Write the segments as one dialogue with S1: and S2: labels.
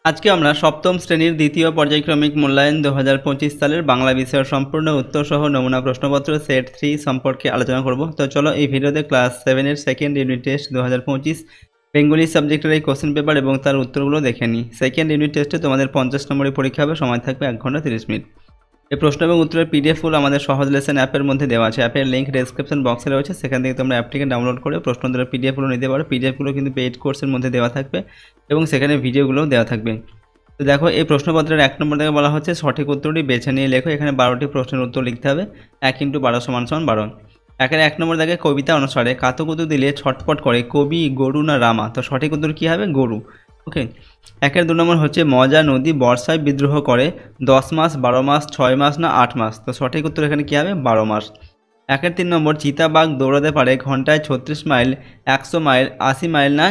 S1: আজকে আমরা সপ্তম শ্রেণীর দ্বিতীয় পর্যায়ক্রমিক মূল্যায়ন 2025 সালের বাংলা বিষয়ের সম্পূর্ণ উত্তর সহ নমুনা প্রশ্নপত্র সেট 3 সম্পর্কে আলোচনা করব। তো চলো এই ভিডিওতে ক্লাস 7-এর সেকেন্ড ইউনিট টেস্ট 2025 বেঙ্গলি সাবজেক্টের এই কোশ্চেন পেপার এবং তার উত্তরগুলো দেখে নিই। সেকেন্ড ইউনিট টেস্টে তোমাদের 50 নম্বরের পরীক্ষা হবে, সময় থাকবে 1 ঘন্টা 30 মিনিট। এই প্রশ্ন এবং উত্তরের পিডিএফ ফুল আমাদের সহজ লেসন অ্যাপের মধ্যে দেওয়া আছে। অ্যাপের লিঙ্ক ডেসক্রিপশন বক্সে রয়েছে, সেখান থেকে তোমরা অ্যাপটিকে ডাউনলোড করে প্রশ্ন উত্তরের পিডিএফগুলো নিতে পারো। পিডিএফগুলো কিন্তু পেইড কোর্সের মধ্যে দেওয়া থাকবে এবং সেখানে ভিডিওগুলোও দেওয়া থাকবে। তো দেখো, এই প্রশ্নপত্রের 1 নম্বর থেকে বলা হচ্ছে সঠিক উত্তরটি বেছে নিয়ে লেখো। এখানে 12টি প্রশ্নের উত্তর লিখতে হবে। 1 × 12 = 12। একের 1 নম্বর দেখে কবিতা অনুসারে কাতুকুতু দিলে ছটপট করে কবি, গরু না রামা? তো সঠিক উত্তর কী হবে? গরু। ওকে। একের 2 নম্বর হচ্ছে মজা নদী বর্ষায় বিদ্রোহ করে 10 মাস, 12 মাস, 6 মাস না 8 মাস? তো সঠিক উত্তর এখানে কী হবে? 12 মাস। একের 3 নম্বর চিতাবাঘ দৌড়াতে পারে ঘন্টায় 36 মাইল, 100 মাইল, 80 মাইল না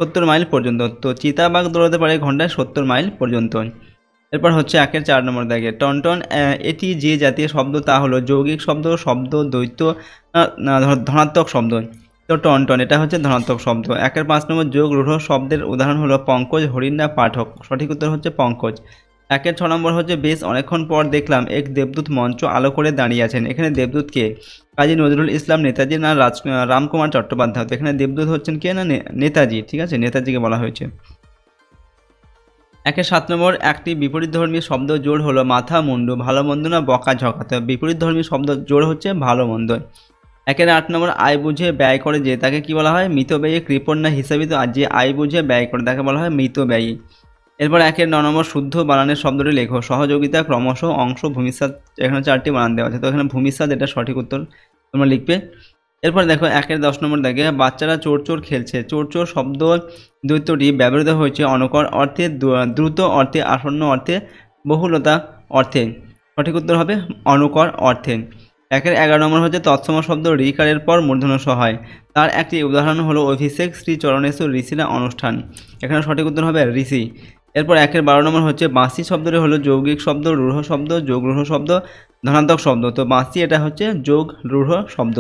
S1: 70 মাইল পর্যন্ত? তো চিতাবাঘ দৌড়াতে পারে ঘন্টায় 70 মাইল পর্যন্ত। এরপর হচ্ছে একের 4 নম্বর দেখে টনটন এটি যে জাতীয় শব্দ তা হলো যৌগিক শব্দ, শব্দ দ্বৈত, ধনাত্মক শব্দ? তো টনটন এটা হচ্ছে ধনাত্মক শব্দ। একের 5 নম্বর যোগ রূঢ় শব্দের উদাহরণ হলো পঙ্কজ, হরিণ না পাঠক? সঠিক উত্তর হচ্ছে পঙ্কজ। একের 6 নম্বর হচ্ছে বেশ অনেকক্ষণ পর দেখলাম এক দেবদূত মঞ্চ আলো করে দাঁড়িয়ে আছেন। এখানে দেবদূতকে কাজী নজরুল ইসলাম, নেতাজি না রামকুমার চট্টোপাধ্যায়? তো এখানে দেবদূত হচ্ছেন কে না নেতাজি, ঠিক আছে, নেতাজিকে বলা হয়েছে। একের 7 নম্বর একটি বিপরীতধর্মী শব্দ জোড় হলো মাথা মুন্ডু, ভালো মন্দ না বকা ঝকা? তো বিপরীতধর্মী শব্দ জোড় হচ্ছে ভালো মন্দ। একের 8 নম্বর আয় বুঝে ব্যয় করে যে তাকে কি বলা হয়? মিতব্যয়ী, কৃপণ না হিসাবি? তো যে আয় বুঝে ব্যয় করে তাকে বলা হয় মিতব্যয়ী। এরপর একের 9 নম্বর শুদ্ধ বানানের শব্দটি লেখো। সহযোগিতা, ক্রমশ, অংশ, ভূমিস্বাদ। এখানে 4টি বানান দেওয়া আছে, তো এখানে ভূমিস্বাদ এটা সঠিক উত্তর তোমরা লিখবে। এরপর দেখো একের 10 নম্বর দেখে বাচ্চারা চোর চোর খেলছে। চোর চোর শব্দ দ্বৈতটি ব্যবহৃত হয়েছে অনকর অর্থে, দ্রুত অর্থে, আসন্ন অর্থে, বহুলতা অর্থে? সঠিক উত্তর হবে অনকর অর্থে। একের 11 নম্বর হচ্ছে তৎসম শব্দ ঋকারের পর মূর্ধন্য স হয়। তার একটি উদাহরণ হলো অভিষেক, শ্রী চরণেশ্বর, ঋষিরা, অনুষ্ঠান? এখানে সঠিক উত্তর হবে ঋষি। এরপর একের 12 নম্বর হচ্ছে বাঁশি শব্দটি হলো যৌগিক শব্দ, রূঢ় শব্দ, যোগ রূঢ় শব্দ, ধনাত্মক শব্দ? তো বাঁশি এটা হচ্ছে যোগ রূঢ় শব্দ।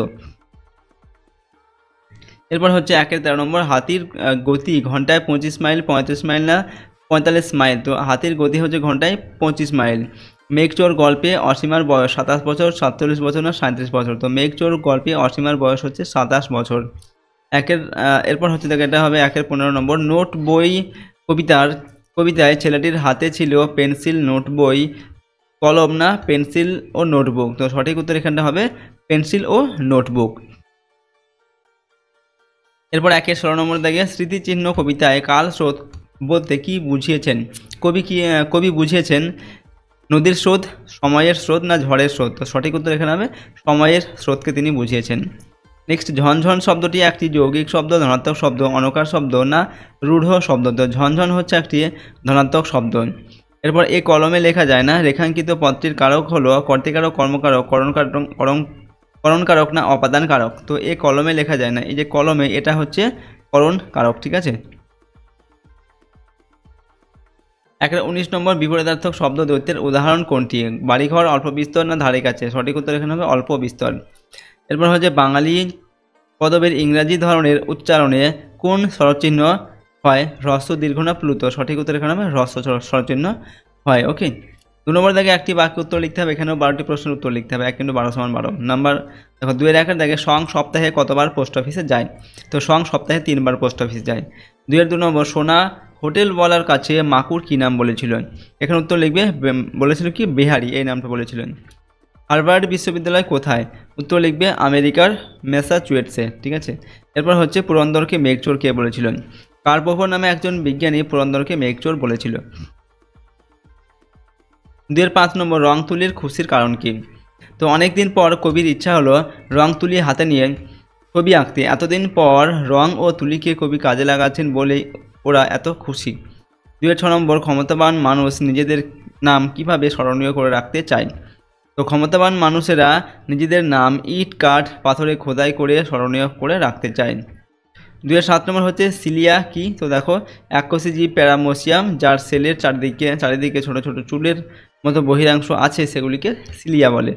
S1: এরপর হচ্ছে একের 13 নম্বর হাতির গতি ঘন্টায় 25 মাইল, 35 মাইল না 45 মাইল? তো হাতির গতি হচ্ছে ঘন্টায় 25 মাইল। মেঘচোর গল্পে অসীমার বয়স 27 বছর, 47 বছর না 37 বছর? তো মেঘচোর গল্পে অসীমার বয়স হচ্ছে 27 বছর। এরপর হচ্ছে দেখো এটা হবে একের 15 নম্বর নোট বই কবিতায় ছেলেটির হাতে ছিল পেন্সিল, নোট বই, কলম না পেন্সিল ও নোটবুক? তো সঠিক উত্তর এখানটা হবে পেন্সিল ও নোটবুক। এরপর একের 16 নম্বর দেখে স্মৃতিচিহ্ন কবিতায় কাল স্রোত বলতে কি বুঝিয়েছেন? কবি বুঝিয়েছেন নদীর স্রোত, সময়ের স্রোত না ঝড়ের স্রোত? তো সঠিক উত্তর এখানে হবে সময়ের স্রোতকে তিনি বুঝিয়েছেন। নেক্সট ঝনঝন শব্দটি একটি যৌগিক শব্দ, ধনাত্মক শব্দ, অনকার শব্দ না রূঢ় শব্দ? তো ঝনঝন হচ্ছে একটি ধনাত্মক শব্দ। এরপর এ কলমে লেখা যায় না রেখাঙ্কিত পদটির কারক হলো কর্তৃকারক, কর্মকারক, করণকারক না অপাদান কারক? তো এ কলমে লেখা যায় না, এই যে কলমে এটা হচ্ছে করণ কারক, ঠিক আছে। একটা 19 নম্বর বিপরীতার্থক শব্দ দ্বৈতের উদাহরণ কোনটি? বাড়িঘর, অল্প বিস্তর না ধারে কাছে? সঠিক উত্তর এখানে হবে অল্প বিস্তর। এরপর হচ্ছে বাঙালি পদবের ইংরাজি ধরনের উচ্চারণে কোন স্বরচিহ্ন হয়? হ্রস্ব, দীর্ঘ না প্লুত? সঠিক উত্তর এখানে হবে হ্রস্ব স্বরচিহ্ন হয়। ওকে। 2 নম্বর দেখে একটি বাক্য উত্তর লিখতে হবে। এখানেও 12টি প্রশ্নের উত্তর লিখতে হবে। 1 × 12 = 12 নাম্বার। দেখো 2 এর 1 দেখে সং সপ্তাহে কতবার পোস্ট অফিসে যায়? তো সং সপ্তাহে 3 বার পোস্ট অফিসে যায়। 2 এর 2 নম্বর সোনা হোটেল বলার কাছে মাকুর কী নাম বলেছিলেন? এখানে উত্তর লিখবে বলেছিল কি বেহারি, এই নামটা বলেছিলেন। হার্ভার্ড বিশ্ববিদ্যালয় কোথায়? উত্তর লিখবে আমেরিকার ম্যাসাচুয়েটসে, ঠিক আছে। এরপর হচ্ছে পুরন্দরকে মেঘচোর কে বলেছিলেন? কার্পোভর নামে একজন বিজ্ঞানী পুরন্দরকে মেঘচোর বলেছিল। 2 এর 5 নম্বর রং তুলির খুশির কারণ কি? তো অনেকদিন পর কবির ইচ্ছা হলো রং তুলি হাতে নিয়ে ছবি আঁকতে। এতদিন পর রং ও তুলিকে কবি কাজে লাগাচ্ছেন বলে ওরা এত খুশি। 2 এর 6 নম্বর ক্ষমতাবান মানুষ নিজেদের নাম কিভাবে স্মরণীয় করে রাখতে চায়? তো ক্ষমতাবান মানুষেরা নিজেদের নাম ইট, কাঠ, পাথরে খোদাই করে স্মরণীয় করে রাখতে চায়। 2 এর 7 নম্বর হচ্ছে সিলিয়া কি? তো দেখো এককোষী জীব প্যারামোসিয়াম, যার সেলের চারিদিকে ছোট ছোট চুলের মতো বহিরাংশ আছে, সেগুলিকে সিলিয়া বলে।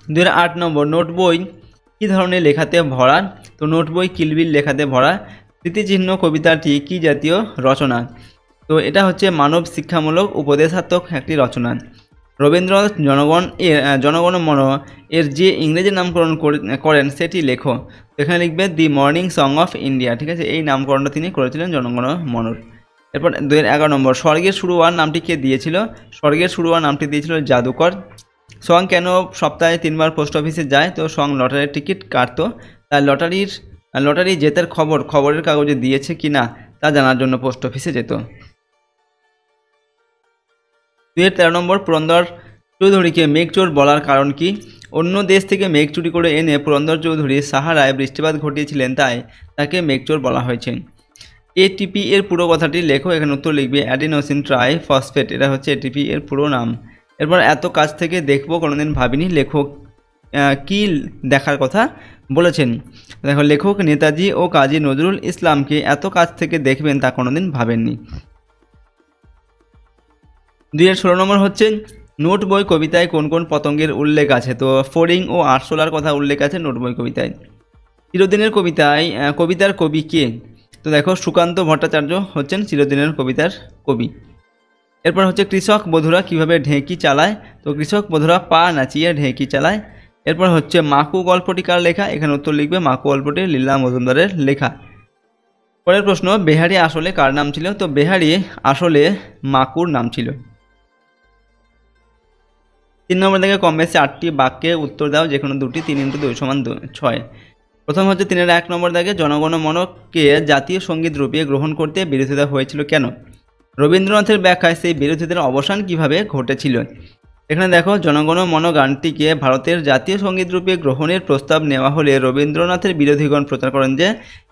S1: 2 এর 8 নম্বর নোট বই কী ধরনের লেখাতে ভরা? তো নোট বই কিলবিল লেখাতে ভরা। স্মৃতিচিহ্ন কবিতাটি কি জাতীয় রচনা? তো এটা হচ্ছে মানব শিক্ষামূলক উপদেশাত্মক একটি রচনা। রবীন্দ্রনাথ জনগণমন এর যে ইংরেজি নামকরণ করেন সেটি লেখো। এখানে লিখবে the morning song of India, ঠিক আছে। এই নামকরণটা তিনি করেছিলেন জনগণমনর। এরপর 211 নম্বর, স্বর্গের শুরুয়ার নামটি কে দিয়েছিল? স্বর্গের শুরুয়ার নামটি দিয়েছিল জাদুকর। সং কেন সপ্তাহে 3 বার পোস্ট অফিসে যায়? তো সং লটারির টিকিট কাটতো, তাই লটারি জেতার খবরের কাগজে দিয়েছে কিনা তা জানার জন্য পোস্ট অফিসে যেত। 213 নম্বর, পুরন্দর চৌধুরীকে মেঘচোর বলার কারণ কি? অন্য দেশ থেকে মেঘ চুরি করে এনে পুরন্দর চৌধুরী সাহারায় বৃষ্টিপাত ঘটিয়েছিলেন, তাই তাকে মেঘচোর বলা হয়েছে। এটিপি এর পুরো কথাটি লেখো। এখানে উত্তর লিখবে অ্যাডিনোসিন ট্রাই ফসফেট, এটা হচ্ছে এটিপি এর পুরো নাম। এরপর এত কাছ থেকে দেখবো কোনোদিন ভাবিনি, লেখক কি দেখার কথা বলেছেন? দেখো, লেখক নেতাজি ও কাজী নজরুল ইসলামকে এত কাছ থেকে দেখবেন তা কোনোদিন ভাবেননি। 216 নম্বর হচ্ছে, নোট বই কবিতায় কোন কোন পতঙ্গের উল্লেখ আছে? তো ফড়িং ও আরশোলার কথা উল্লেখ আছে নোট বই কবিতায়। চিরদিনের কবিতার কবি কে? তো দেখো, সুকান্ত ভট্টাচার্য হচ্ছেন চিরদিনের কবিতার কবি। এরপর হচ্ছে, কৃষক বধূরা কিভাবে ঢেঁকি চালায়? তো কৃষক বধূরা পা নাচিয়ে ঢেঁকি চালায়। এরপর হচ্ছে, মাকু গল্পটি কার লেখা? এখানে উত্তর লিখবে মাকু গল্পটি লীলা মজুমদারের লেখা। পরের প্রশ্ন, বেহারি আসলে কার নাম ছিল? তো বেহারি আসলে মাকুর নাম ছিল। 3 নম্বর থেকে কম বেশি 8টি বাক্যে উত্তর দাও, যে কোনো দুটি। 3 × 2 = 6। প্রথম হচ্ছে 3-1 নম্বর দাগে, জনগণমনকে জাতীয় সঙ্গীত রূপে গ্রহণ করতে বিরোধিতা হয়েছিল কেন? রবীন্দ্রনাথের ব্যাখ্যায় সেই বিরোধিতার অবসান কিভাবে ঘটেছিল? এখানে দেখো, জনগণমন গানটিকে ভারতের জাতীয় সঙ্গীত রূপে গ্রহণের প্রস্তাব নেওয়া হলে রবীন্দ্রনাথের বিরোধীগণ প্রচার করেন যে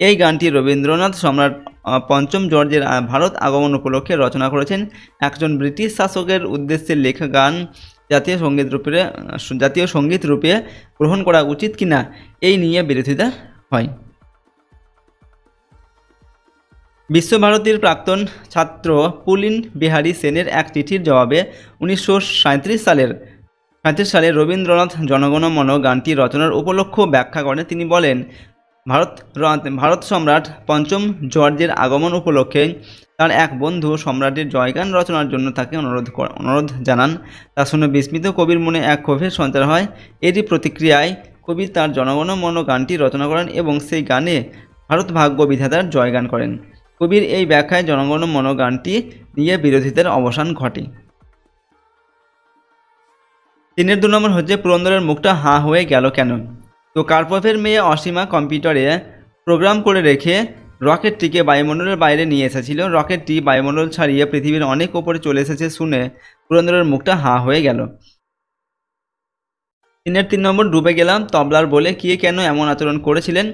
S1: এই গানটি রবীন্দ্রনাথ সম্রাট পঞ্চম জর্জের ভারত আগমন উপলক্ষে রচনা করেছেন। একজন ব্রিটিশ শাসকের উদ্দেশ্যে লেখা গান জাতীয় সঙ্গীত রূপে গ্রহণ করা উচিত কিনা এই নিয়ে বিরোধিতা হয়। বিশ্বভারতীর প্রাক্তন ছাত্র পুলিন বিহারী সেনের এক চিঠির জবাবে 1937 সালে রবীন্দ্রনাথ জনগণমন গানটি রচনার উপলক্ষ ব্যাখ্যা করেন। তিনি বলেন, ভারত সম্রাট পঞ্চম জর্জের আগমন উপলক্ষে তার এক বন্ধু সম্রাটের জয়গান রচনার জন্য তাকে অনুরোধ জানান। তা শুনে বিস্মিত কবির মনে এক ক্ষোভের সঞ্চার হয়। এরই প্রতিক্রিয়ায় কবি তার জনগণমন গানটি রচনা করেন এবং সেই গানে ভারত ভাগ্য বিধাতার জয়গান করেন। কবির এই ব্যাখ্যায় জনগণমন গানটি নিয়ে বিরোধিতার অবসান ঘটে। 3-2 নম্বর হচ্ছে, পুরন্দরের মুখটা হাঁ হয়ে গেল কেন? তো কার্পভের মেয়ে অসীমা কম্পিউটারে প্রোগ্রাম করে রেখে রকেটটিকে বায়ুমণ্ডলের বাইরে নিয়ে এসেছিল। রকেটটি বায়ুমণ্ডল ছাড়িয়ে পৃথিবীর অনেক ওপরে চলে এসেছে শুনে পুরন্দরের মুখটা হাঁ হয়ে গেল। 3 নম্বর, ডুবে গেলাম তবলার বলে কে কেন এমন আচরণ করেছিলেন?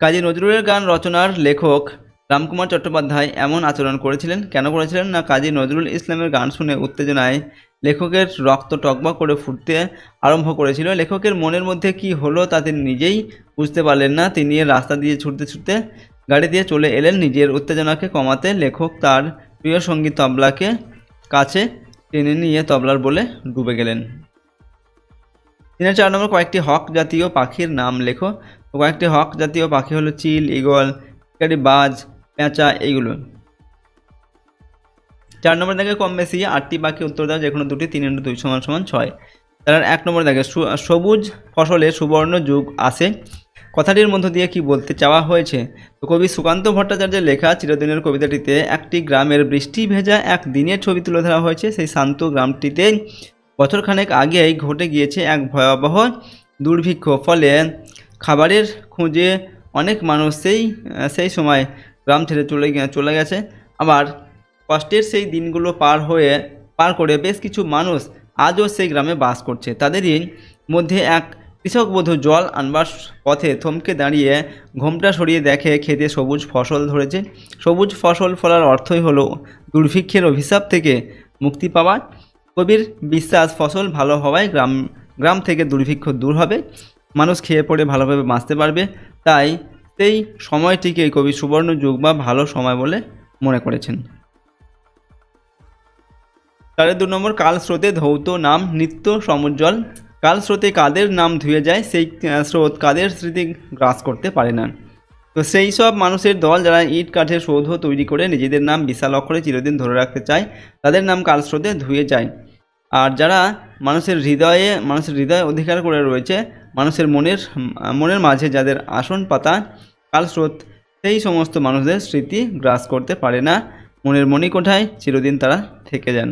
S1: কাজী নজরুলের গান রচনার লেখক রামকুমার চট্টোপাধ্যায় এমন আচরণ করেছিলেন। কেন করেছিলেন? না, কাজী নজরুল ইসলামের গান শুনে উত্তেজনায় লেখকের রক্ত টকবক করে ফুটতে আরম্ভ করেছিল। লেখকের মনের মধ্যে কি হলো তা তিনি নিজেই বুঝতে পারলেন না। তিনি রাস্তা দিয়ে ছুটতে গাড়ি দিয়ে চলে এলেন। নিজের উত্তেজনাকে কমাতে লেখক তার প্রিয় সঙ্গী তবলাকে কাছে টেনে নিয়ে তবলার বলে ডুবে গেলেন। 3-4 নম্বর, কয়েকটি হক জাতীয় পাখির নাম লেখো। কয়েকটি হক জাতীয় পাখি হলো চিল, ঈগল, বাজ, পেঁচা, এইগুলো। 4 নম্বর দাগে কম বেশি 8টি বাক্যে উত্তর দাও, যে কোনো দুটি। 3 × 2 = 6। তার 1 নম্বর দাগে, সবুজ ফসলে সুবর্ণ যুগ আসে কথাটির মধ্য দিয়ে কি বলতে চাওয়া হয়েছে? তো কবি সুকান্ত ভট্টাচার্যের লেখা চিরদিনের কবিতাটিতে একটি গ্রামের বৃষ্টি ভেজা এক দিনের ছবি তুলে ধরা হয়েছে। সেই শান্ত গ্রামটিতে বছরখানেক আগেই ঘটে গিয়েছে এক ভয়াবহ দুর্ভিক্ষ। ফলে খাবারের খোঁজে অনেক মানুষ সেই সময় গ্রাম ছেড়ে চলে গেছে। আবার কষ্টের সেই দিনগুলো পার করে বেশ কিছু মানুষ আজও সেই গ্রামে বাস করছে। তাদেরই মধ্যে এক কৃষক বধূ জল আনবার পথে থমকে দাঁড়িয়ে ঘোমটা সরিয়ে দেখে খেতে সবুজ ফসল ধরেছে। সবুজ ফসল ফলার অর্থই হলো দুর্ভিক্ষের অভিশাপ থেকে মুক্তি পাওয়া। কবির বিশ্বাস, ফসল ভালো হওয়ায় গ্রাম থেকে দুর্ভিক্ষ দূর হবে, মানুষ খেয়ে পড়ে ভালোভাবে বাঁচতে পারবে। তাই সেই সময়টিকে কবি সুবর্ণ যুগ বা ভালো সময় বলে মনে করেছেন। 2 নম্বর, কাল স্রোতে ধৌত নাম নিত্য সমুজ্জ্বল। কাল স্রোতে কাদের নাম ধুয়ে যায়, সেই স্রোত কাদের স্মৃতি গ্রাস করতে পারে না। তো সেই সব মানুষের দল যারা ইট কাঠের সৌধ তৈরি করে নিজেদের নাম বিশাল অক্ষরে চিরদিন ধরে রাখতে চায়, তাদের নাম কালস্রোতে ধুয়ে যায়। আর যারা মানুষের হৃদয়ে অধিকার করে রয়েছে, মানুষের মনের মাঝে যাদের আসন পাতা কালস্রোত, সেই সমস্ত মানুষদের স্মৃতি গ্রাস করতে পারে না, মনের মণিকোঠায় চিরদিন তারা থেকে যান।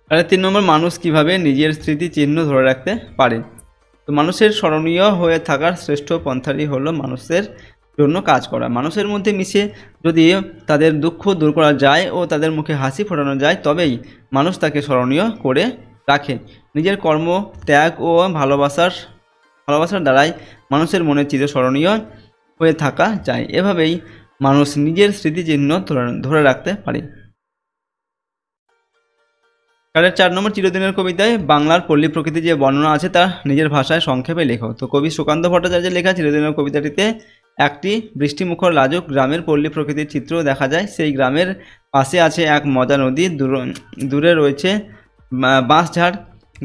S1: তাহলে 3 নম্বর, মানুষ কিভাবে নিজের স্মৃতি চিহ্ন ধরে রাখতে পারে। তো মানুষের স্মরণীয় হয়ে থাকার শ্রেষ্ঠ পন্থাটি হলো মানুষের জন্য কাজ করা। মানুষের মধ্যে মিশে যদি তাদের দুঃখ দূর করা যায় ও তাদের মুখে হাসি ফোটানো যায়, তবেই মানুষ তাকে স্মরণীয় করে রাখে। নিজের কর্ম, ত্যাগ ও ভালোবাসার দ্বারাই মানুষের মনে চিরস্মরণীয় হয়ে থাকা যায়। এভাবেই মানুষ নিজের স্মৃতিচিহ্ন ধরে রাখতে পারে। 4 নম্বর, চিরদিনের কবিতায় বাংলার পল্লী প্রকৃতির যে বর্ণনা আছে তা নিজের ভাষায় সংক্ষেপে লেখো। তো কবি সুকান্ত ভট্টাচার্যের লেখা চিরদিনের কবিতাটিতে একটি বৃষ্টিমুখর লাজুক গ্রামের পল্লী প্রকৃতির চিত্র দেখা যায়। সেই গ্রামের পাশে আছে এক মজা নদী, দূরে রয়েছে বাঁশঝাড়,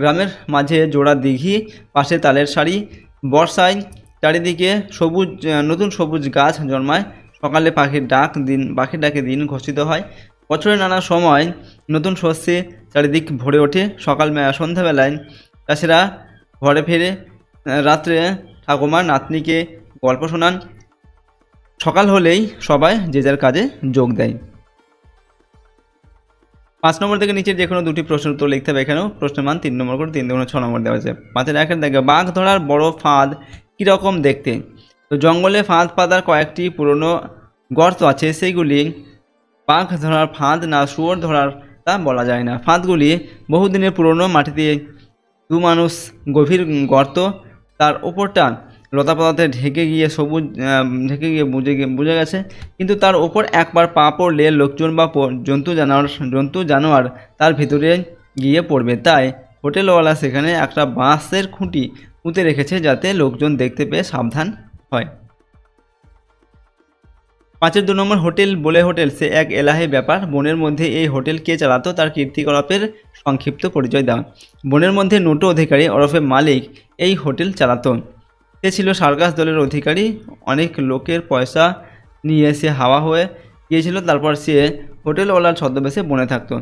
S1: গ্রামের মাঝে জোড়া দিঘি, পাশে তালের সারি। বর্ষায় চারিদিকে নতুন সবুজ গাছ জন্মায়। সকালে পাখির ডাকে দিন ঘোষিত হয়। বছরের নানা সময় নতুন শস্যে চারিদিক ভরে ওঠে। সন্ধ্যাবেলায় চাষিরা ঘরে ফেরে, রাত্রে ঠাকুমার নাতনিকে গল্প শোনান। সকাল হলেই সবাই যে যার কাজে যোগ দেয়। 5 নম্বর থেকে নিচের যে কোনো দুটি প্রশ্নের উত্তর লিখতে হবে। এখানেও প্রশ্নের মান 3 নম্বর করে 3 দুগুণে 6 নম্বর দেওয়া আছে। 5-এর 1 দেখে বাঘ ধরার বড় ফাঁদ কীরকম দেখতে। তো জঙ্গলে ফাঁদ পাতার কয়েকটি পুরনো গর্ত আছে, সেইগুলি বাঘ ধরার ফাঁদ না শুয়োর ধরার তা বলা যায় না। ফাঁদগুলি বহুদিনের পুরনো, মাটিতে 2 মানুষ গভীর গর্ত, তার ওপরটা লতাপাতাতে ঢেকে গিয়ে বুঝে গেছে, কিন্তু তার ওপর একবার পা পড়লে লোকজন বা জন্তু জানোয়ার তার ভিতরে গিয়ে পড়বে। তাই হোটেলওয়ালা সেখানে একটা বাঁশের খুঁটি পুঁতে রেখেছে, যাতে লোকজন দেখতে পেয়ে সাবধান হয়। 5-এর 2 নম্বর, হোটেল বলে হোটেল সে এক এলাহি ব্যাপার। বনের মধ্যে এই হোটেল কে চালাতো, তার কীর্তিকলাপের সংক্ষিপ্ত পরিচয় দাও। বনের মধ্যে নোটো অধিকারী ওরফে মালিক এই হোটেল চালাতো। সে ছিল সার্কাস দলের অধিকারী। অনেক লোকের পয়সা নিয়ে সে হাওয়া হয়ে গিয়েছিল। তারপর সে হোটেলওয়ালার ছদ্মবেশে বনে থাকতো।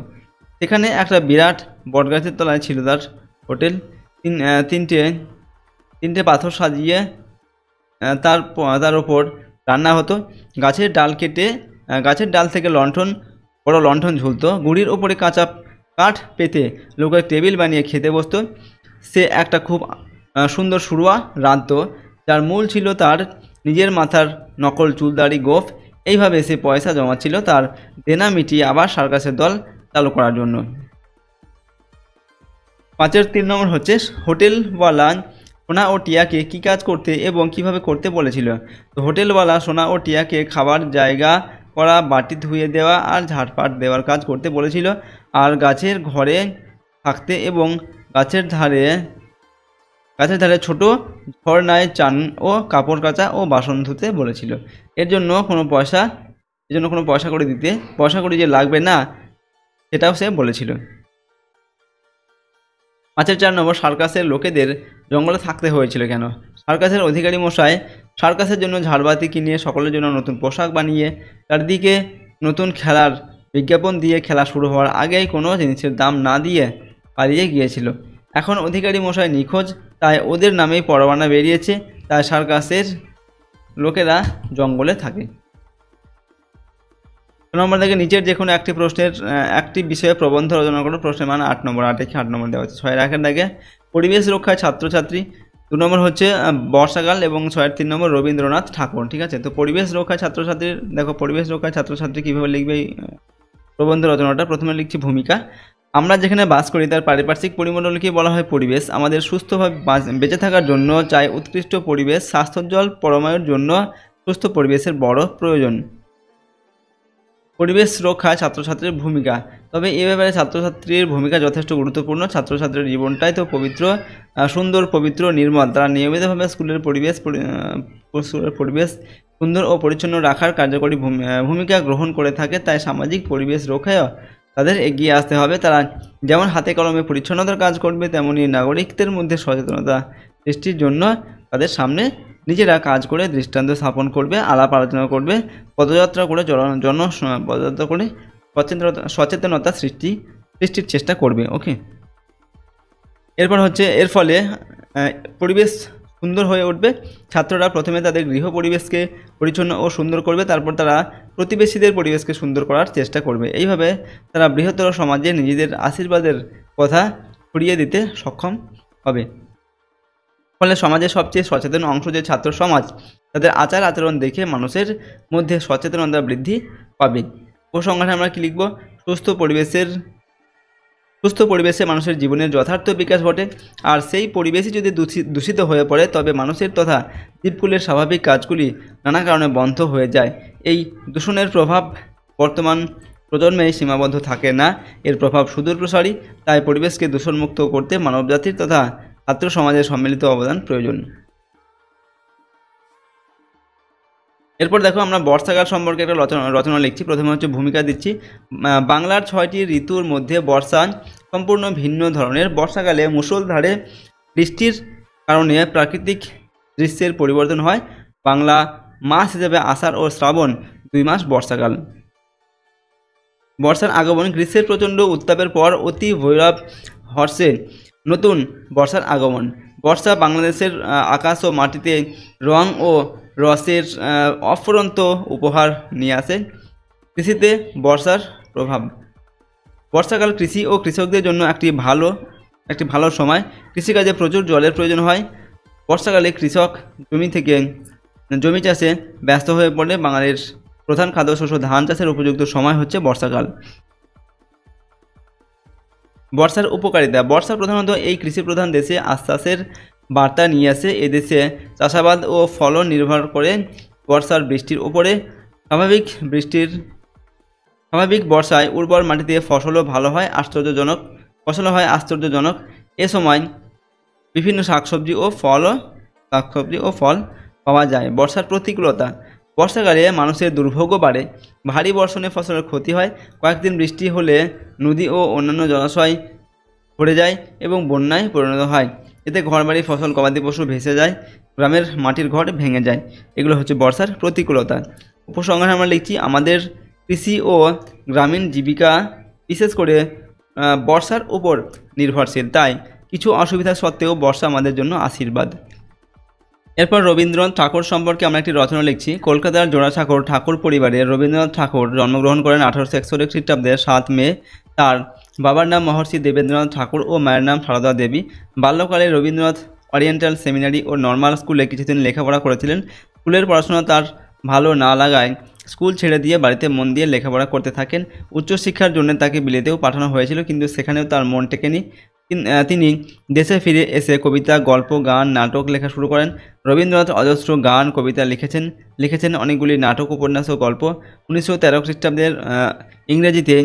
S1: সেখানে একটা বিরাট বটগাছের তলায় ছিল তার হোটেল। তিনটে পাথর সাজিয়ে তার ওপর রান্না হতো। গাছের ডাল থেকে বড় লণ্ঠন ঝুলতো। গুঁড়ির ওপরে কাঁচা কাঠ পেতে লোকের টেবিল বানিয়ে খেতে বসতো। সে একটা খুব সুন্দর শুরুয়া রাঁধত, যার মূল ছিল তার নিজের মাথার নকল চুলদাড়ি গোঁফ। এইভাবে সে পয়সা জমাচ্ছিল তার দেনা মিটিয়ে আবার সার্কাসের দল চালু করার জন্য। 5-এর 3 নম্বর হচ্ছে হোটেলওয়ালা সোনা ও টিয়াকে কী কাজ করতে এবং কিভাবে করতে বলেছিল। তো হোটেলওয়ালা সোনা ও টিয়াকে খাবার জায়গা করা, বাটি ধুয়ে দেওয়া আর ঝাড়পাট দেওয়ার কাজ করতে বলেছিল, আর গাছের ঘরে থাকতে এবং গাছের ধারে ছোট ঝর্ণায় চান ও কাপড় কাচা ও বাসন ধুতে বলেছিল। এর জন্য কোনো পয়সা করে যে লাগবে না, সেটাও সে বলেছিল। 5-এর 4 নম্বর, সার্কাসের লোকেদের জঙ্গলে থাকতে হয়েছিল কেন। সার্কাসের অধিকারী মশাই সার্কাসের জন্য ঝাড়বাতি কিনিয়ে সকলের জন্য নতুন পোশাক বানিয়ে চারদিকে নতুন খেলার বিজ্ঞাপন দিয়ে খেলা শুরু হওয়ার আগেই কোনো জিনিসের দাম না দিয়ে পালিয়ে গিয়েছিল। এখন অধিকারী মশাই নিখোঁজ, তাই ওদের নামেই পরোয়ানা বেরিয়েছে। তাই সার্কাসের লোকেরা জঙ্গলে থাকে। নম্বর থেকে নিচের যে কোনো একটি বিষয়ে প্রবন্ধ রচনা করো। প্রশ্নের মান 8 নম্বর। 8 নম্বর দেওয়া হচ্ছে। 6-এর 1 দেখে পরিবেশ রক্ষায় ছাত্রছাত্রী। 2 নম্বর হচ্ছে বর্ষাকাল এবং 6-এর 3 নম্বর রবীন্দ্রনাথ ঠাকুর। ঠিক আছে, তো পরিবেশ রক্ষায় ছাত্রছাত্রী কীভাবে লিখবে প্রবন্ধ রচনাটা। প্রথমে লিখছি ভূমিকা। আমরা যেখানে বাস করি তার পারিপার্শ্বিক পরিমণ্ডলকে বলা হয় পরিবেশ। আমাদের সুস্থভাবে বেঁচে থাকার জন্য চাই উৎকৃষ্ট পরিবেশ। স্বাস্থ্যোজ্জ্বল পরমায়ুর জন্য সুস্থ পরিবেশের বড় প্রয়োজন। পরিবেশ রক্ষায় ছাত্রছাত্রীর ভূমিকা। তবে এ ব্যাপারে ছাত্রছাত্রীর ভূমিকা যথেষ্ট গুরুত্বপূর্ণ। ছাত্রছাত্রীর জীবনটাই তো সুন্দর, পবিত্র, নির্মল। তারা নিয়মিতভাবে স্কুলের পরিবেশ সুন্দর ও পরিচ্ছন্ন রাখার কার্যকরী ভূমিকা গ্রহণ করে থাকে। তাই সামাজিক পরিবেশ রক্ষায়ও তাদের এগিয়ে আসতে হবে। তারা যেমন হাতে কলমে পরিচ্ছন্নতার কাজ করবে, তেমনি নাগরিকদের মধ্যে সচেতনতা সৃষ্টির জন্য তাদের সামনে নিজেরা কাজ করে দৃষ্টান্ত স্থাপন করবে, আলাপ আলোচনা করবে, পদযাত্রা করে পদযাত্রা করে সচেতনতা সৃষ্টির চেষ্টা করবে। ওকে, এরপর হচ্ছে এর ফলে পরিবেশ সুন্দর হয়ে উঠবে। ছাত্ররা প্রথমে তাদের গৃহ পরিবেশকে পরিচ্ছন্ন ও সুন্দর করবে, তারপর তারা প্রতিবেশীদের পরিবেশকে সুন্দর করার চেষ্টা করবে। এইভাবে তারা বৃহত্তর সমাজে নিজেদের আশীর্বাদের কথা ছড়িয়ে দিতে সক্ষম হবে। ফলে সমাজের সবচেয়ে সচেতন অংশ যে ছাত্র সমাজ, তাদের আচার আচরণ দেখে মানুষের মধ্যে সচেতনতা বৃদ্ধি পাবে। উপসংহারে আমরা কি লিখব? সুস্থ পরিবেশে মানুষের জীবনের যথার্থ বিকাশ ঘটে, আর সেই পরিবেশই যদি দূষিত হয়ে পড়ে তবে মানুষের তথা জীবকুলের স্বাভাবিক কাজগুলি নানা কারণে বন্ধ হয়ে যায়। এই দূষণের প্রভাব বর্তমান প্রজন্মে সীমাবদ্ধ থাকে না, এর প্রভাব সুদূর প্রসারী। তাই পরিবেশকে দূষণমুক্ত করতে মানবজাতির তথা ছাত্র সমাজের সম্মিলিত অবদান প্রয়োজন। এরপর দেখো আমরা বর্ষাকাল সম্পর্কে একটা রচনা লিখছি। প্রথমে হচ্ছে ভূমিকা দিচ্ছি। বাংলার 6টি ঋতুর মধ্যে বর্ষা সম্পূর্ণ ভিন্ন ধরনের। বর্ষাকালে মুষলধারে বৃষ্টির কারণে প্রাকৃতিক দৃশ্যের পরিবর্তন হয়। বাংলা মাস হিসেবে আষাঢ় ও শ্রাবণ 2 মাস বর্ষাকাল। বর্ষার আগমন। গ্রীষ্মের প্রচণ্ড উত্তাপের পর অতি ভৈরব হর্ষে নতুন বর্ষার আগমন। বর্ষা বাংলাদেশের আকাশ ও মাটিতে রং ও রসের অফুরন্ত উপহার নিয়ে আসে। কৃষিতে বর্ষার প্রভাব। বর্ষাকাল কৃষি ও কৃষকদের জন্য একটি ভালো সময়। কৃষিকাজে প্রচুর জলের প্রয়োজন হয়। বর্ষাকালে কৃষক জমি চাষে ব্যস্ত হয়ে পড়ে। বাঙালির প্রধান খাদ্যশস্য ধান চাষের উপযুক্ত সময় হচ্ছে বর্ষাকাল। বর্ষার উপকারিতা। বর্ষা প্রধানত এই কৃষি প্রধান দেশে আশ্বাসের বার্তা নিয়ে আসে। এদেশে চাষাবাদ ও ফলন নির্ভর করে বর্ষার বৃষ্টির উপরে। স্বাভাবিক বর্ষায় উর্বর মাটিতে ফসলও হয় আশ্চর্যজনক। এ সময় বিভিন্ন শাকসবজি ও ফল পাওয়া যায়। বর্ষার প্রতিকূলতা। বর্ষাকালে মানুষের দুর্ভোগ বাড়ে। ভারী বর্ষণে ফসলের ক্ষতি হয়। কয়েকদিন বৃষ্টি হলে নদী ও অন্যান্য জলাশয় ভরে যায় এবং বন্যায় পরিণত হয়। এতে ঘরবাড়ি, ফসল, গবাদি পশু ভেসে যায়। গ্রামের মাটির ঘর ভেঙে যায়। এগুলো হচ্ছে বর্ষার প্রতিকূলতা। উপসংহারে আমরা লিখছি, আমাদের কৃষি ও গ্রামীণ জীবিকা বিশেষ করে বর্ষার উপর নির্ভরশীল। তাই কিছু অসুবিধা সত্ত্বেও বর্ষা আমাদের জন্য আশীর্বাদ। এরপর রবীন্দ্রনাথ ঠাকুর সম্পর্কে আমরা একটি রচনা লিখছি। কলকাতার জোড়াসাঁকোর ঠাকুর পরিবারে রবীন্দ্রনাথ ঠাকুর জন্মগ্রহণ করেন 1861 খ্রিস্টাব্দে 7 মে। তার বাবার নাম মহর্ষি দেবেন্দ্রনাথ ঠাকুর ও মায়ের নাম সারদা দেবী। বাল্যকালে রবীন্দ্রনাথ ওরিয়েন্টাল সেমিনারি ও নর্মাল স্কুলে কিছুদিন লেখাপড়া করেছিলেন। স্কুলের পড়াশোনা তার ভালো না লাগায় স্কুল ছেড়ে দিয়ে বাড়িতে মন দিয়ে লেখাপড়া করতে থাকেন। উচ্চশিক্ষার জন্য তাকে বিলেতেও পাঠানো হয়েছিল, কিন্তু সেখানেও তার মন টেকেনি। তিনি দেশে ফিরে এসে কবিতা, গল্প, গান, নাটক লেখা শুরু করেন। রবীন্দ্রনাথ অজস্র গান, কবিতা লিখেছেন অনেকগুলি নাটক, উপন্যাস ও গল্প। 1913 খ্রিস্টাব্দের ইংরেজিতে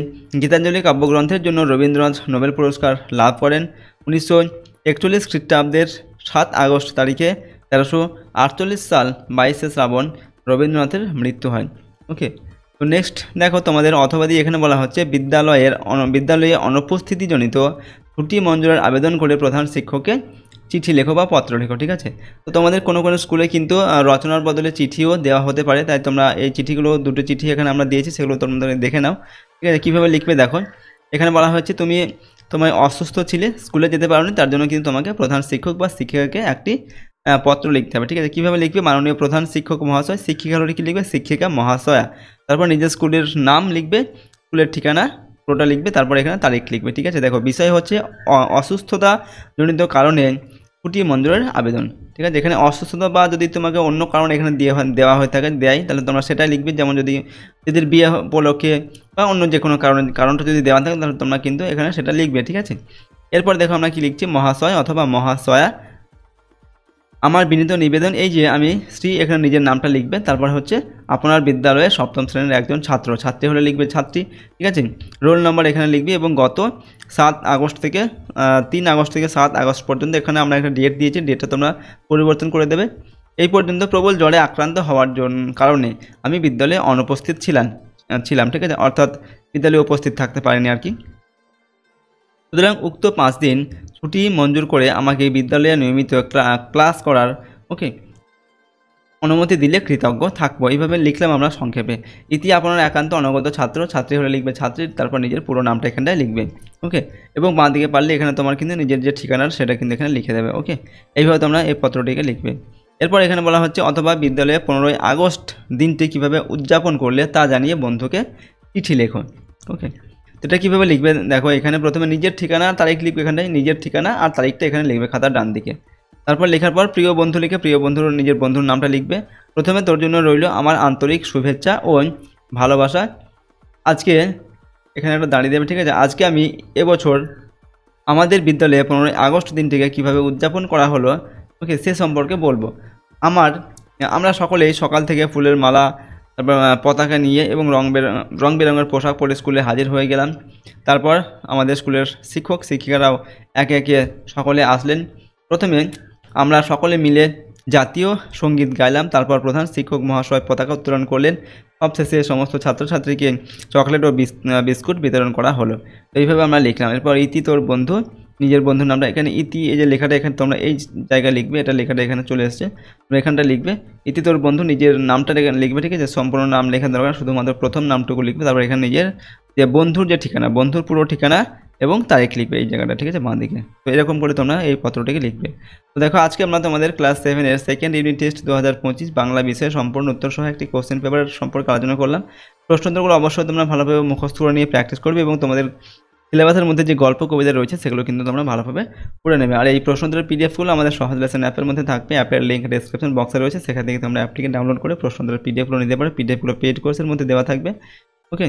S1: গীতাঞ্জলি কাব্যগ্রন্থের জন্য রবীন্দ্রনাথ নোবেল পুরস্কার লাভ করেন। 1941 খ্রিস্টাব্দের 7 আগস্ট তারিখে 1348 সাল 22শে শ্রাবণ রবীন্দ্রনাথের মৃত্যু হয়। ওকে, তো নেক্সট দেখো তোমাদের অথবাদি এখানে বলা হচ্ছে বিদ্যালয়ে অনুপস্থিতিজনিত ছুটি মঞ্জুরের আবেদন করে প্রধান শিক্ষককে চিঠি লেখো বা পত্র লেখো। ঠিক আছে, তো তোমাদের কোনো স্কুলে কিন্তু রচনার বদলে চিঠিও দেওয়া হতে পারে, তাই তোমরা এই চিঠিগুলো, দুটো চিঠি এখানে আমরা দিয়েছি, সেগুলো তোমরা দেখে নাও। ঠিক আছে, কীভাবে লিখবে দেখো। এখানে বলা হচ্ছে তোমায় অসুস্থ ছিলে, স্কুলে যেতে পারোনি, তার জন্য কিন্তু তোমাকে প্রধান শিক্ষক বা শিক্ষিকাকে একটি পত্র লিখতে হবে। ঠিক আছে, কীভাবে লিখবে? মাননীয় প্রধান শিক্ষক মহাশয়, শিক্ষিকা হলে কি লিখবে? শিক্ষিকা মহাশয়া। তারপর নিজের স্কুলের নাম লিখবে, স্কুলের ঠিকানা পুরোটা লিখবে, তারপর এখানে তারিখ লিখবে। ঠিক আছে, দেখো বিষয় হচ্ছে অসুস্থতা জনিত কারণে ছুটি মঞ্জুরের আবেদন। ঠিক আছে, এখানে অসুস্থতা বা যদি তোমাকে অন্য কারণ এখানে দেওয়া হয়ে থাকে তাহলে তোমরা সেটাই লিখবে। যেমন যদি বিয়ে উপলক্ষে বা অন্য যে কোনো কারণটা যদি দেওয়া থাকে তাহলে তোমরা কিন্তু এখানে সেটা লিখবে। ঠিক আছে, এরপর দেখো আমরা কি লিখছি, মহাশয় অথবা মহাশয়া, আমার বিনীত নিবেদন এই যে আমি শ্রী, এখানে নিজের নামটা লিখবে। তারপর হচ্ছে আপনার বিদ্যালয়ে 7ম শ্রেণীর একজন ছাত্রী হলে লিখবে ছাত্রী। ঠিক আছে, রোল নম্বর এখানে লিখবি এবং গত 3 আগস্ট থেকে 7 আগস্ট পর্যন্ত এখানে আমরা একটা ডেট দিয়েছি, ডেটটা তোমরা পরিবর্তন করে দেবে। এই পর্যন্ত প্রবল জ্বরে আক্রান্ত হওয়ার কারণে আমি বিদ্যালয়ে অনুপস্থিত ছিলাম। ঠিক আছে, অর্থাৎ বিদ্যালয়ে উপস্থিত থাকতে পারিনি আর কি। সুতরাং উক্ত 5 দিন ছুটি মঞ্জুর করে আমাকে বিদ্যালয়ে নিয়মিত ক্লাস করার অনুমতি দিলে কৃতজ্ঞ থাকবো। এইভাবে লিখলাম আমরা সংক্ষেপে। ইতি আপনার একান্ত অনগত ছাত্র, ছাত্রী হলে লিখবে ছাত্রী, তারপর নিজের পুরো নামটা এখানটায় লিখবে। ওকে, এবং বাঁ দিকে পারলে এখানে তোমার কিন্তু নিজের যে ঠিকানা সেটা কিন্তু এখানে লিখে দেবে। ওকে, এইভাবে তোমরা এই পত্রটিকে লিখবে। এরপর এখানে বলা হচ্ছে অথবা বিদ্যালয়ে 15ই আগস্ট দিনটি কীভাবে উদযাপন করলে তা জানিয়ে বন্ধুকে চিঠি লেখো। ওকে, তো এটা কীভাবে লিখবে দেখো, এখানে প্রথমে নিজের ঠিকানা আর তারিখ লিখবে, এখানটায় নিজের ঠিকানা আর তারিখটা এখানে লিখবে খাতার ডান দিকে। তারপর লেখার পর প্রিয় বন্ধু লিখে প্রিয় বন্ধুর নিজের বন্ধুর নামটা লিখবে। প্রথমে তোর জন্য রইল আমার আন্তরিক শুভেচ্ছা ও ভালোবাসা। আজকে এখানে একটা দাঁড়িয়ে দেবে, ঠিক আছে। আজকে আমি এবছর আমাদের বিদ্যালয়ে 15ই আগস্ট দিনটিকে কীভাবে উদযাপন করা হলো, ওকে, সে সম্পর্কে বলবো। আমরা সকলেই সকাল থেকে ফুলের মালা, তারপর পতাকা নিয়ে এবং রং বেরঙের পোশাক পরে স্কুলে হাজির হয়ে গেলাম। তারপর আমাদের স্কুলের শিক্ষক শিক্ষিকারাও একে একে সকলে আসলেন। প্রথমে আমরা সকলে মিলে জাতীয় সঙ্গীত গাইলাম, তারপর প্রধান শিক্ষক মহাশয় পতাকা উত্তোলন করলেন। সবশেষে সমস্ত ছাত্রছাত্রীকে চকলেট ও বিস্কুট বিতরণ করা হলো। এইভাবে আমরা লিখলাম। এরপর ইতি তোর বন্ধু, নিজের বন্ধুর নামটা এখানে ইতি, এই যে লেখাটা এখানে তোমরা এই জায়গায় লিখবে, এটা লেখাটা এখানে চলে এসছে, তোমরা এখানটা লিখবে। ইতি তোর বন্ধু, নিজের নামটা লিখবে, ঠিক আছে। সম্পূর্ণ নাম লেখা দরকার, শুধুমাত্র প্রথম নামটুকু লিখবে। তারপর এখানে নিজের যে বন্ধুর যে ঠিকানা, বন্ধুর পুরো ঠিকানা এবং তারিখ লিখবে এই জায়গাটা, ঠিক আছে, বাঁ দিকে। তো এরকম করে তোমরা এই পত্রটিকে লিখবে। তো দেখো, আজকে আমরা তোমাদের ক্লাস 7-এর সেকেন্ড ইউনিট টেস্ট 2025 বাংলা বিষয়ে সম্পূর্ণ উত্তর সহ একটি কোশ্চেন পেপার সম্পর্কে আলোচনা করলাম। প্রশ্নোত্তরগুলো অবশ্যই তোমরা ভালোভাবে মুখস্থ করে নিয়ে প্র্যাকটিস করবে এবং তোমাদের সিলেবাসের মধ্যে যে গল্প কবিতা রয়েছে সেগুলো কিন্তু তোমরা ভালোভাবে পড়ে নেবে। আর এই প্রশ্নোত্তরের পিডিএফগুলো আমাদের সহজ লেসন অ্যাপের মধ্যে থাকবে। অ্যাপের লিঙ্ক ডেসক্রিপশন বক্সে রয়েছে, সেখান থেকে তোমরা অ্যাপটিকে ডাউনলোড করে প্রশ্নোত্তরের পিডিএফগুলো নিতে পারো। পিডিএফগুলো পেড কোর্সের মধ্যে দেওয়া থাকবে। ওকে,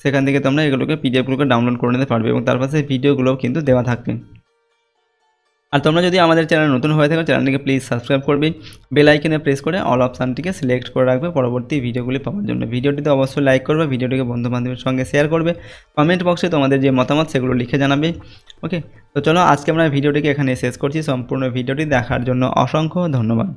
S1: সেখান থেকে তোমরা এগুলোকে পিডিএফগুলোকে ডাউনলোড করে নিতে পারবে এবং তার পাশে ভিডিওগুলোও কিন্তু দেওয়া থাকবে। আর তোমরা যদি আমাদের চ্যানেল নতুন হয়ে থাকো, চ্যানেলটিকে প্লিজ সাবস্ক্রাইব করবে, বেল আইকনে প্রেস করে অল অপশানটিকে সিলেক্ট করে রাখবে পরবর্তী ভিডিওগুলি পাওয়ার জন্য। ভিডিওটিতে অবশ্যই লাইক করবে, ভিডিওটিকে বন্ধু বান্ধবের সঙ্গে শেয়ার করবে, কমেন্ট বক্সে তোমাদের যে মতামত সেগুলো লিখে জানাবে। ওকে, তো চলো আজকে আমরা ভিডিওটিকে এখানে শেষ করছি। সম্পূর্ণ ভিডিওটি দেখার জন্য অসংখ্য ধন্যবাদ।